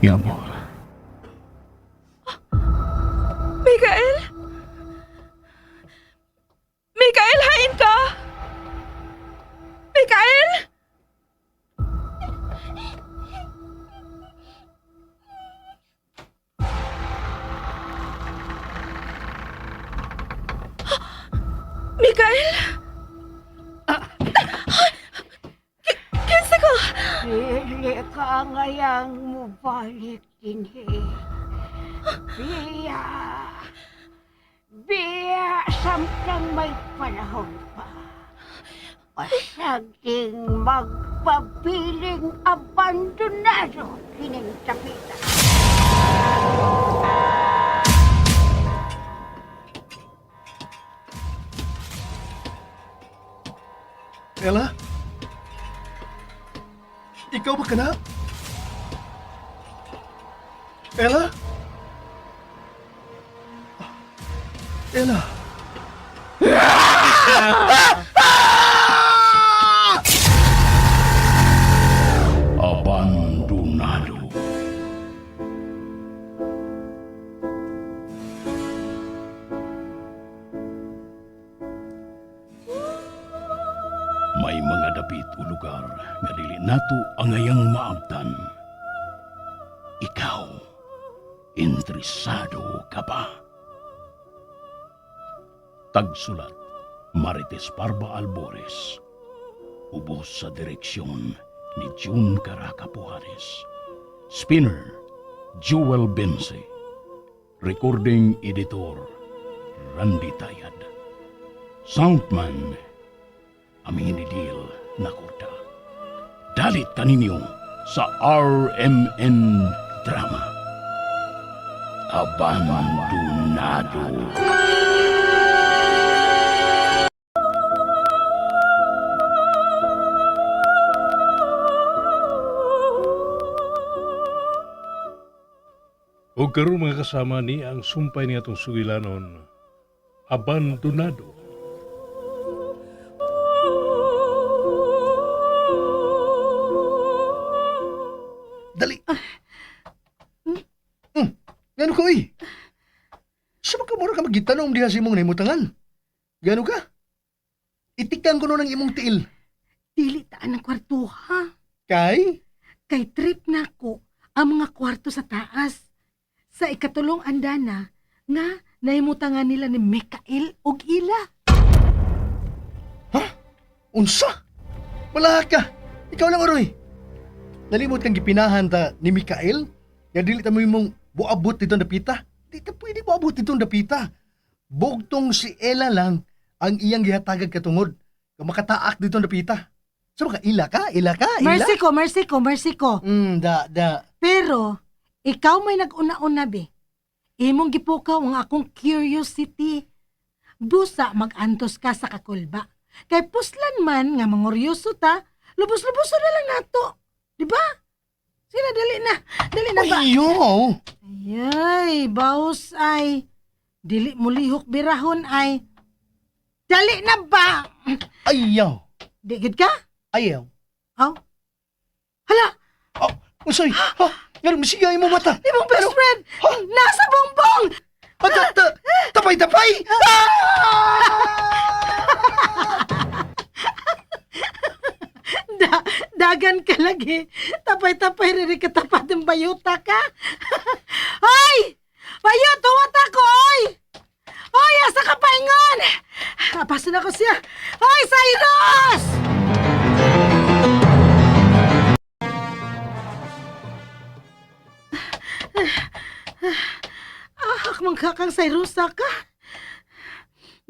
mi amor. Mikael? Mikael, hain ka! Mikael? Mikael? Kinsa ka? Dili ka ngayang mubalik din Biya. Biya, samtang may panahon pa. Pasaging magpabiling abandonado kining tapitan. Ella? Ikaw ba ka na? Ella? Ella? Abandonado. May mga dapit o lugar nga dili nato angayang maabtan. Ikaw, interesado ka ba? Tagsulat, Marites Parba Albores. Ubos sa direksyon ni June Caraca Pujares. Spinner, Jewel Bense. Recording Editor, Randy Tayad. Soundman, Aminidil Nakurda. Dalit kaninyo sa RMN Drama. Abandonado. O karon mga kasama ni ang sumpay ni atong sugilanon, abandonado. Dali! Gano ka, uy? Sa magkamura ka magitanong diha sa imong naimutangan? Gano ka? Itikan ko nun ang imong tiil. Dili taan ang kwarto, ha? Kay? Kay trip na ko ang mga kwarto sa taas. Sa ikatulong andana nga naimutangan nila ni Mikael og ila. Ha? Unsa? Wala ka. Ikaw lang, Aroy. Nalimot kang gipinahan ta ni Mikael? Nga dili ta mo imong buabot dito dapita? Di ka pwede buabot dito dapita. Bugtong si Ella lang ang iyang gihatagag katungod. Kung makataak dito dapita. So ka, ila ka? Ila ka? Ila? Mercy ko. Da. Pero, ikaw may nag-una-una, be. Imong gipukaw ang akong curiosity. Busa mag-antos ka sa kakulba. Kay puslan man nga mangoryoso ta, lubos-luboso na lang nato. Di ba? Sila, dali na. Dali na ba? Ayaw! Ayay, baos ay. Dili mo lihok birahon ay. Dali na ba? Ayaw! Digid ka? Ayaw! Oh? Hala, Oh, usay! Ha? Ganun, masigay mo mata! imong best friend! Nasa bongbong! Tapay! Dagan ka lagi. Tapay-tapay rin katapat ng bayuta ka. Hoy! Bayot, huwat ako, oy! Hoy, asa ka paingon? Apasan ako siya. Hoy, Cyrus! Akmang kakang Cyrus ka.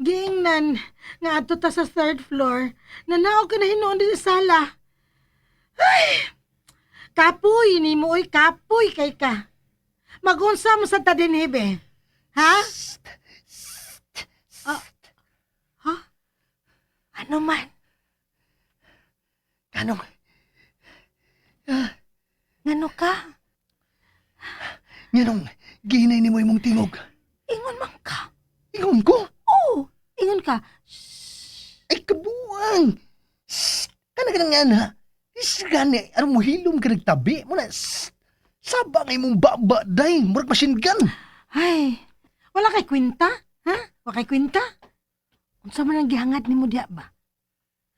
Giingnan, nga ato ta sa third floor, nanaog ka na hinoon din sa sala. Ay! Kapoy ni mo, oy, kapoy kay ka. Magunsa mo sa tadinhibe. Ha? Ha? Ano man? Ganong, Ngano ka? ganong, gihinay ni mo imong tingog. Ingon man ka. Ingon ko? Oo, ingon ka. Ay, kabuang! Kana ka nga na. Gani, ano mo hilom ka nagtabi mo na. Saba nga imong baba, day. Murag machine gun. Ay, wala kay kwenta? Ha? Wala kay kwenta? Unsa man ang gihangad nimo diha ba?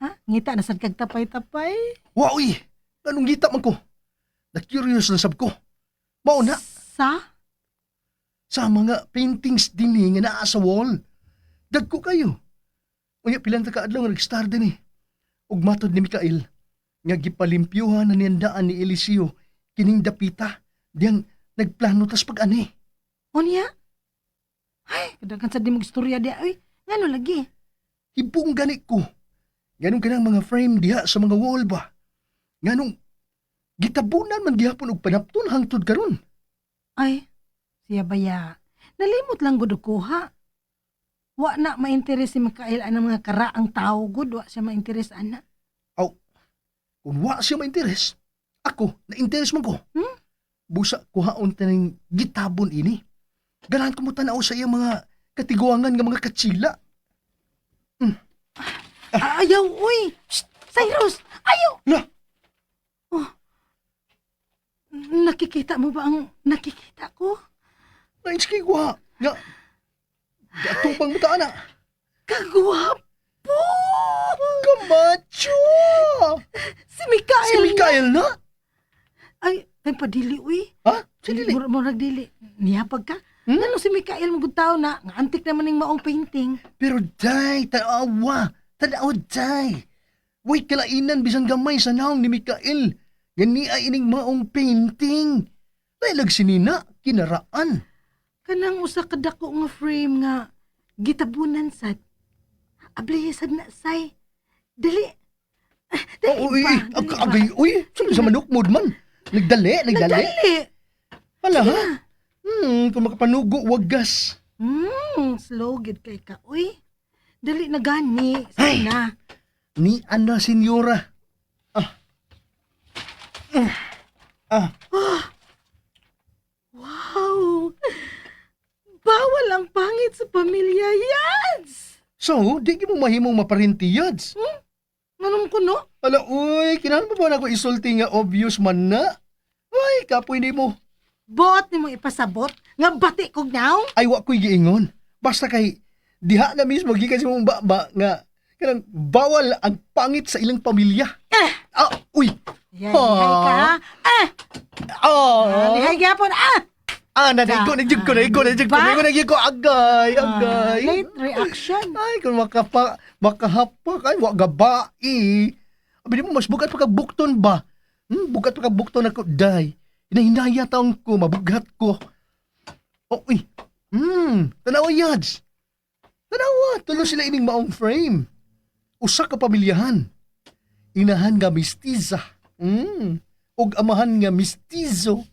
Ha? Ngita na sad kag tapay-tapay. Wa, uy. Anong gita man ko? Na-curious na sab ko. Mauna, sa mga paintings din nga naa sa wall. Dagko kayo. Unya pilang kaadlaw nga nag-star din eh. Ug matod ni Mikael, nga gipalimpyuhan na niyandaan ni Eliseo kining dapita diyang nagplano tas pag-ani. Unya? Ay, kadaghan sa di mo istorya diha. Uy, ngano lagi? Hibong gani ko. Ganong kanang mga frame diha sa mga wall ba? Ganong gitabunan man gihapon og panapton hangtod karon. Ay, siya baya. Nalimot lang gud ko ha. Wa na ma-interes si Mikael anang mga karaang tao gud, wa siya ma-interes ana. Kung wa siya ma-interes, ako, na-interes man ko. Hmm? Busa kuhaon taning gitabon ini. Ganahan ko mo tanaw sa iyang mga katiguangan nga mga katsila. Ayaw, uy! Shh! Cyrus! Ayaw! La! Oh. Nakikita mo ba ang nakikita ko? Nains kay wa. Nga, gatupang mo ta, ana. Kagwapo! Kamacho! Si Mikael! Si Mikael na? Ay, ay padili, uy. Ha? Si Dili? Murag dili. Niyapag ka? Hmm? Ano si Mikael magutaw na? Nga antik naman ng maong painting. Pero day, tanawa. Tanawa, day. Wait, kalainan bisan gamay sa naong ni Mikael. Gani ay ining maong painting. Dahil sinina, kinaraan. Kanang usa ka dako nga frame nga gitabunan sad. Ablihesad na say. Dali. Dali Uy, pa. agay, uy, saan sa manukmod man? Nagdali. Nagdali. Hala, ha? Kung makapanugo, wagas. Slow gid kay ka. Uy, dali na gani. Ay. Sana. Ni Ana Senyora. Wow. Bawal ang pangit sa pamilya Yads. So, di mo mahimong maparintiyad. Anong kuno? Ala, uy, kinahan mo ba na ako isulti nga obvious man na? Ay, kapoy ni mo. Bot ni mo ipasabot nga bati kog naw. Ay, wa ko'y giingon. Basta kay, diha na mismo, gikan si mong baba nga, kanang bawal ang pangit sa ilang pamilya. Uy! Yay ka. Lihay gyapon. Nagjug ko, agay. Late reaction. Ay, kung makahapak, ay, wag gabai. Abi mo, mas bugat pa kagbukton ba? Bugat pa kagbukton ako, day. Hinahinaya taong ko, mabugat ko. Uy. Tanawa, Yads. Tanawa, tulo sila ining maong frame. Usa ka pamilyahan. Inahan nga mistiza. Og amahan nga mistizo.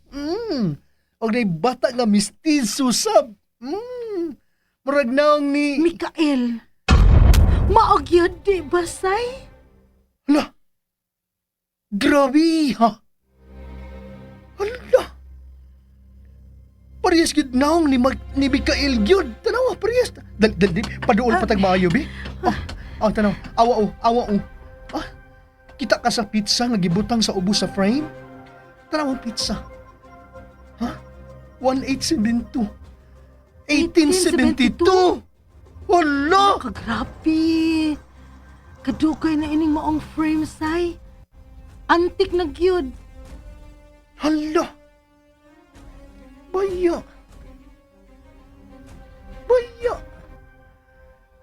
Og nay bata nga mistizo sab. Murag naong ni... Mikael. Maog yun, di ba, say? Hala! Grabe, ha? Hala! Parehas gid naong ni Mikael gyud. Tanawa, parehas. Dali, paduol patag maayo, be. Tanaw. Awa o. Kita ka sa pizza nga gibutang sa ubos sa frame? Tanaw ang pizza. Ha? 1872. 1872! Hala! Kagrabe. Kadukay na ining maong frame, say. Antik na gyud. Hala! Baya!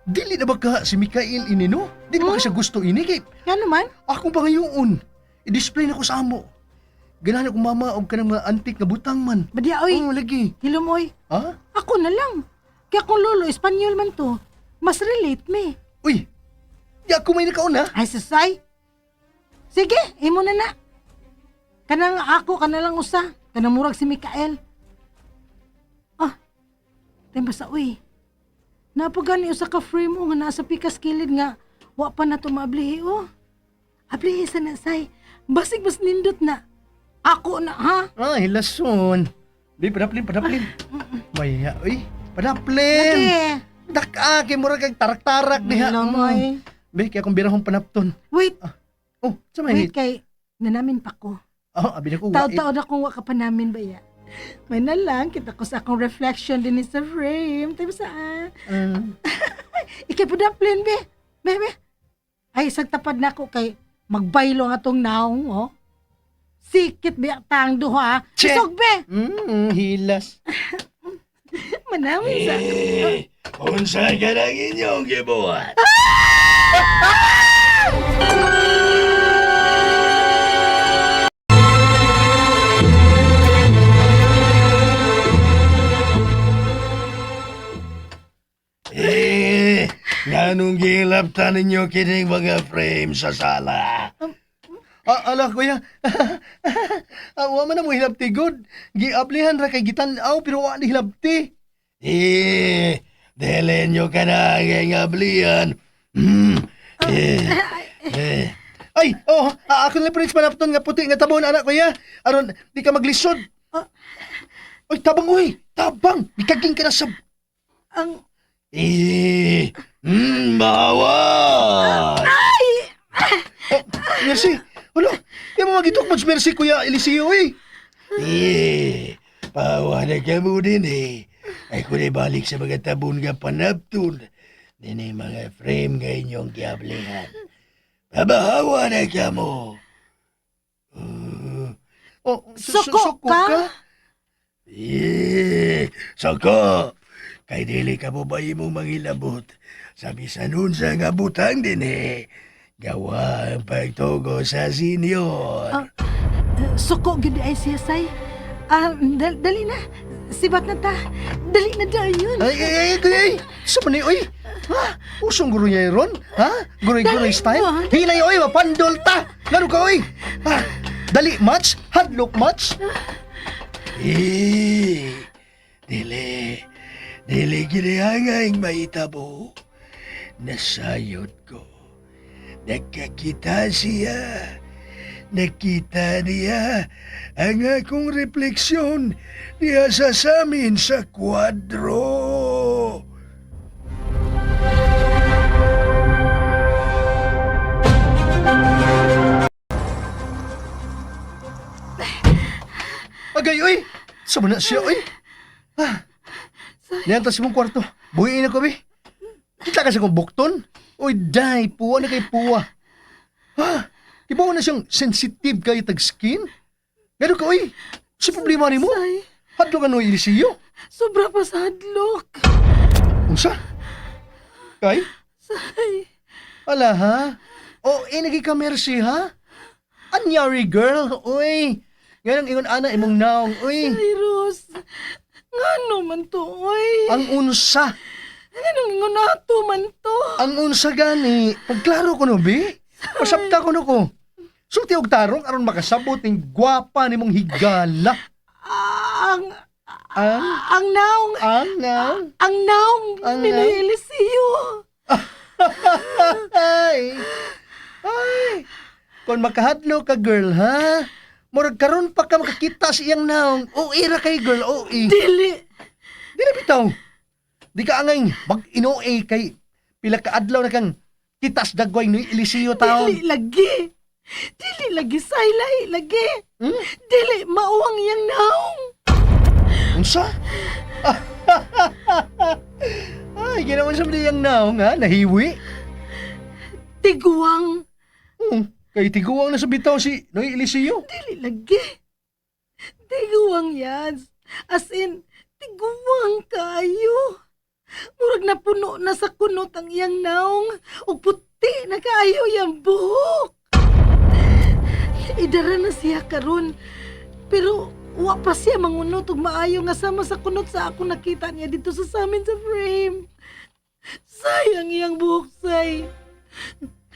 Dili na ba ka si Mikael ini, no? Dili ba ka siya gusto ini, kay Nga naman? akong pangayoon. I-display na ko sa amo. Ganahan akong mama og kanang mga antik na butang man. Badya, oy. Lagi. Hilumoy. Ha? Ako na lang. Kaya kung lolo, Espanyol man to. Mas relate me. Uy! Di ako may nakauna. Ay, sasay. Sige, imo na na. Kanang ako, lang usa. Kanang murag si Mikael. Temba sa uy. Napagani usa ka frame mo nga nasa pikas kilid nga wa pa na to maablihi o. Ablihi sa na say. Basig mas nindot na. Ako na ha. Ay, lason. Di, padaplin. Maya, uy. Padaplin. Lagi. Daka, kay mura kag tarak-tarak diha. Lamoy. Be, kaya akong birahong panapton. Wait, Oh, sa wait may kay nanamin pa ko. Oh, abi na ko. Taon-taon akong wa ka pa namin ba ya? May na lang, kita ko sa akong reflection din sa frame. Tayo saan? Ikay po daplin, be. Be. Ay, isang tapad na ako kay magbaylo nga tong naong, oh. Sikit biya tang duha. Che! Isog, be. Hilas. Manamin sa... Unsa ka lang inyong gibuhat? Nganong gilaptan ninyo kining mga frame sa sala? Ala, kuya. Wa man na mo hilabti good. Giablihan ra kay gitan-aw pero wa ni hilabti. Dele nyo ka na ang ablian. Ay, ako na prince manapton nga puti nga tabon anak kuya. Aron di ka maglisod. Oy, tabang oy. Tabang. Mikaging ka na sa Ang... Bawal! Oh, merci. Wala. Di mo magitok mo merci kuya Eliseo eh. Pawa na ka mo din eh. Ay ko na balik sa mga tabon nga panapton. Din ay mga frame nga inyong kiablihan. Pabahawa na ka mo. Oh, Suko ka? Soko! Kay dili ka mo ba imong mangilabot? Sabi sa nun sa nga butang din eh. Gawa ang pagtugo sa senior. Suko, gudi ay siya, say. Dali na. Sibat na ta. Dali na dayon. Ay, kuya eh. Sa man oy. Ha? Usong guro niya ron? Ha? Guroy-guroy style? mo. Hilay oy, mapandol ta. Ngano ka oy? Ha? Dali match? Hadlock match? Dili ginihangay mahitabo. Nasayod ko. Nagkakita siya. Nakita niya ang akong refleksyon niya sa samin sa kwadro. Agay oy. Sa man na siya oy. Niyantas mong kwarto. Buhiin ako, be. Kita ka sa kong bukton. Uy, day, puwa na kay puwa. Ha? Iba mo na siyang sensitive kay tag-skin? Gano'n ka, uy? Sa problema ni mo? Say, Hadlo ka no, Eliseo? sobra pa sa hadlok. Unsa? Kay? Say, Ala, ha? O, inagi ka mercy, ha? Anyari, girl. Uy. Ganang ingon ana imong naong, uy. Cyrus. Ngano man to, oy. Ang unsa. Anong ingon nato man to? Ang unsa gani. Pagklaro ko no, be. Pasabta ko no ko. Sulti og tarong aron makasabot ning gwapa nimong higala. Ang Ang naong ang Ang ni naong? Eliseo. ay. Kung makahadlo ka girl ha. Murag karon pa ka makakita sa iyang naong. O ira kay girl, o Dili. Di na bitaw. Di ka angay mag-inoe kay pila ka adlaw na kang kitas dagway ni Eliseo taon. Dili lagi. Dili lagi say lahi lagi. Hmm? Dili mauwang iyang naong. Unsa? Ay, ginawan sa iyang naong ha, nahiwi. Tiguang. Kay tiguang na sa bitaw si Noy Eliseo. Dili lagi. Tiguang yan. As in, tiguang kayo. Murag na puno na sa kunot ang iyang naong. O puti na kayo yung buhok. Idara na siya karon. Pero wa pa siya mangunot ug maayo nga sama sa kunot sa ako nakita niya dito sa samin sa frame. Sayang iyang buhok, say.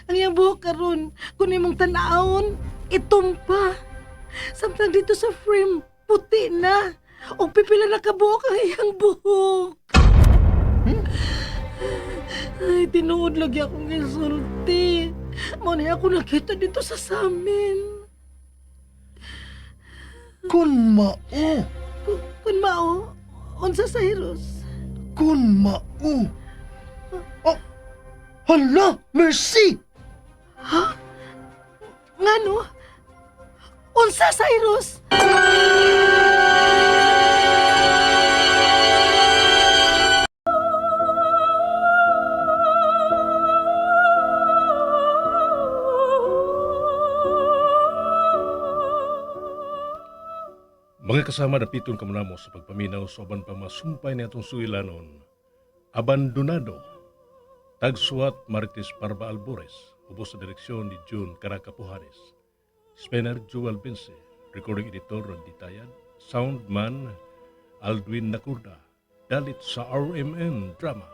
Ang iyang buhok karon, kung imong tanawon, itumpa. Samtang dito sa frame, puti na. O pipila na kabuhok ang iyang buhok. Ay, tinuod lagi akong insulti. Muna ako nakita dito sa samin. Kun mao. Kun mao, unsa sa Cyrus? Kun mao. Oh, hala, mercy. Ngano? Unsa, Cyrus? Mga kasama dapiton ka mo sa pagpaminaw sa aban pa masumpay ni atong sugilanon. Abandonado. Tagsuat Marites Parba Albores. Ubos sa direksyon ni June Caracapujares. Spener Joel Bense. Recording editor Randy Tayad. Soundman Aldwin Nakurda. Dalit sa RMN Drama.